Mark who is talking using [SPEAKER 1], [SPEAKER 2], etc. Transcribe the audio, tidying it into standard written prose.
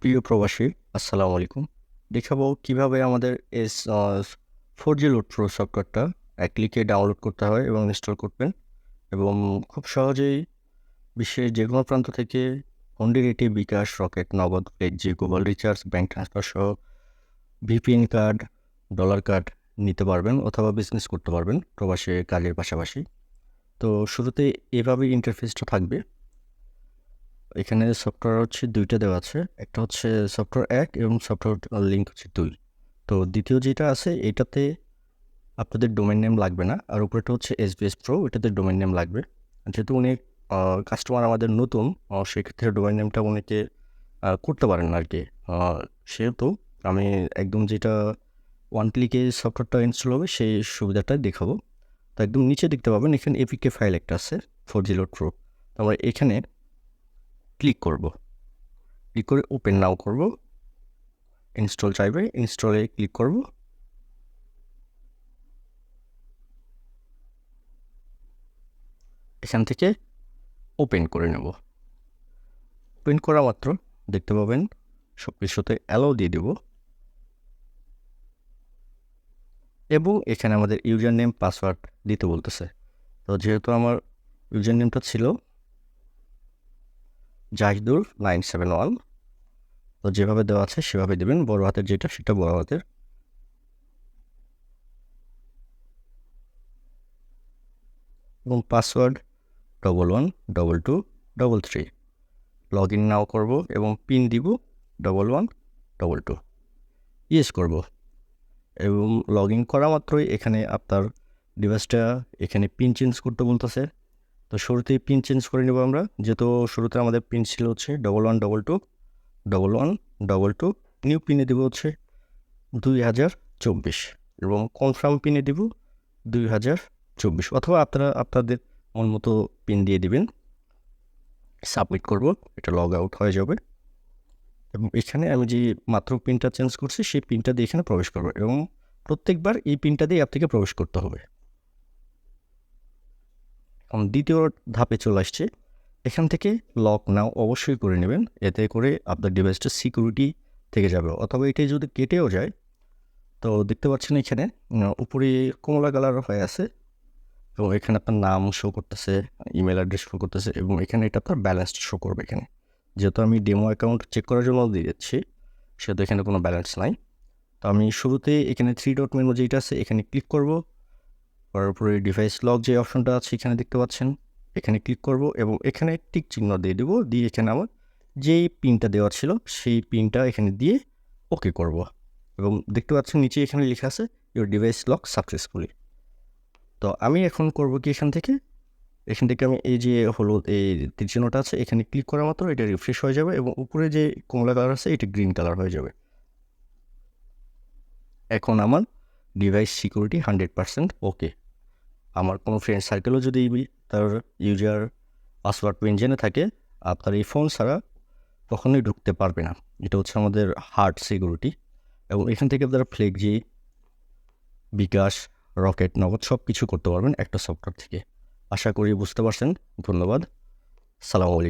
[SPEAKER 1] প্রিয় প্রবাসী, আসসালামু আলাইকুম। দেখাবো কিভাবে আমাদের এস 4G লোড প্রো সফটওয়্যারটা এক ক্লিকে ডাউনলোড করতে হয় এবং ইনস্টল করবেন এবং খুব সহজেই বিশ্বের যেকোনো প্রান্ত থেকে ফোন রেটে বিকাশ, রকেট, নগদ, flexi, global recharge, bank transfer সহ ভিপিএন কার্ড, ডলার কার্ড নিতে পারবেন অথবা বিজনেস করতে পারবেন প্রবাসে কাজের পাশাপাশি। তো শুরুতে এভাবেই ইন্টারফেসটা থাকবে। এখানে সফটওয়্যার হচ্ছে ২ টা দেওয়া আছে। একটা হচ্ছে সফটওয়্যার ১ এবং সফটওয়্যার লিঙ্ক হচ্ছে ২। তো দ্বিতীয় যেটা আছে এটাতে আপনাদের ডোমেইন নেম লাগবে না। আর উপরেরটা হচ্ছে SBS Pro, এটাতে ডোমেইন নেম লাগবে। যেহেতু অনেক কাস্টমার আমাদের নতুন, সেক্ষেত্রে ডোমেইন নেমটা অনেকে করতে পারেন না আরকি। আ সেহেতু আমি একদম যেটা ওয়ান ক্লিকে সফটওয়্যারটা ইনস্টল হবে সেই সুবিধাটা দেখাবো। তো একদম নিচে দেখতে পাবেন এখানে APK ফাইল একটা আছে 4G লোড প্রো। আমরা এখানে ক্লিক করব। ক্লিক করে ওপেন নাও করব। ইনস্টল চাইবে, ইনস্টলে ক্লিক করব। এখান থেকে ওপেন করে নেব। ওপেন করা মাত্র দেখতে পাবেন সব কিছুতে অ্যালাউ দিয়ে দেব এবং এখানে আমাদের ইউজার নেম পাসওয়ার্ড দিতে বলতেছে। তো যেহেতু আমার ইউজার নেমটা ছিল জাহিদুল 971, তো যেভাবে দেওয়া আছে সেভাবে দেবেন। বড় হাতের যেটা সেটা বড় হাতের এবং পাসওয়ার্ড 111223। লগ ইন নাও করব এবং পিন দিব 111222। ইয়েস করব এবং লগ ইন করা মাত্রই এখানে আপনার ডিভাইসটা এখানে পিন চেঞ্জ করতে বলতেছে। তো শুরুতেই পিন চেঞ্জ করে নেব আমরা, যেহেতু শুরুতে আমাদের পিন ছিল হচ্ছে 1122 নিউ পিনে দেবো হচ্ছে 2024 এবং কনফার্ম পিনে দেব 2024, অথবা আপনারা আপনাদের মন মতো পিন দিয়ে দিবেন। সাবমিট করব, এটা লগ আউট হয়ে যাবে এবং এখানে আমি যে মাত্র পিনটা চেঞ্জ করছি সেই পিনটা দিয়ে এখানে প্রবেশ করব এবং প্রত্যেকবার এই পিনটা দিয়ে অ্যাপ থেকে প্রবেশ করতে হবে। দ্বিতীয় ধাপে চলে আসছে। এখান থেকে লক নাও অবশ্যই করে নেবেন, এতে করে আপনার ডিভাইসটা সিকিউরিটি থেকে যাবে। অথবা এটাই যদি কেটেও যায়, তো দেখতে পাচ্ছেন এখানে উপরে কমলা কালার হয়ে আছে এবং এখানে আপনার নাম শো করতেছে, ইমেল অ্যাড্রেস শো করতেছে এবং এখানে এটা আপনার ব্যালেন্স শো করবে। এখানে যেহেতু আমি ডেমো অ্যাকাউন্ট চেক করার জন্য দিয়ে যাচ্ছি, সেহেতু এখানে কোনো ব্যালেন্স নাই। তো আমি শুরুতে এখানে 3 ডট মেনু যেটা আছে এখানে ক্লিক করব। করার পরে ডিভাইস লক যে অপশনটা আছে এখানে দেখতে পাচ্ছেন, এখানে ক্লিক করব এবং এখানে টিক চিহ্ন দিয়ে দেবো। দিয়ে এখানে আমার যেই পিনটা দেওয়া ছিল সেই পিনটা এখানে দিয়ে ওকে করব এবং দেখতে পাচ্ছেন নিচে এখানে লেখা আছে ইউর ডিভাইস লক সাকসেসফুলি। তো আমি এখন করব কি, এখান থেকে আমি এই যে হলুদ এই তীর চিহ্নটা আছে এখানে ক্লিক করা মাত্র এটা রিফ্রেশ হয়ে যাবে এবং উপরে যে কমলা কালার আছে এটা গ্রিন কালার হয়ে যাবে। এখন আমার ডিভাইস সিকিউরিটি 100% ওকে। আমার কোনো ফ্রেন্ড সার্কেলও যদি তার ইউজার পাসওয়ার্ড পিন জেনে থাকে, আপনার এই ফোন ছাড়া কখনোই ঢুকতে পারবে না। এটা হচ্ছে আমাদের হার্ড সিকিউরিটি এবং এখান থেকে আপনারা ফ্লেক্সি, বিকাশ, রকেট, নগদ সব কিছু করতে পারবেন একটা সফটওয়্যার থেকে। আশা করি বুঝতে পারছেন। ধন্যবাদ। সালামু আলাইকুম।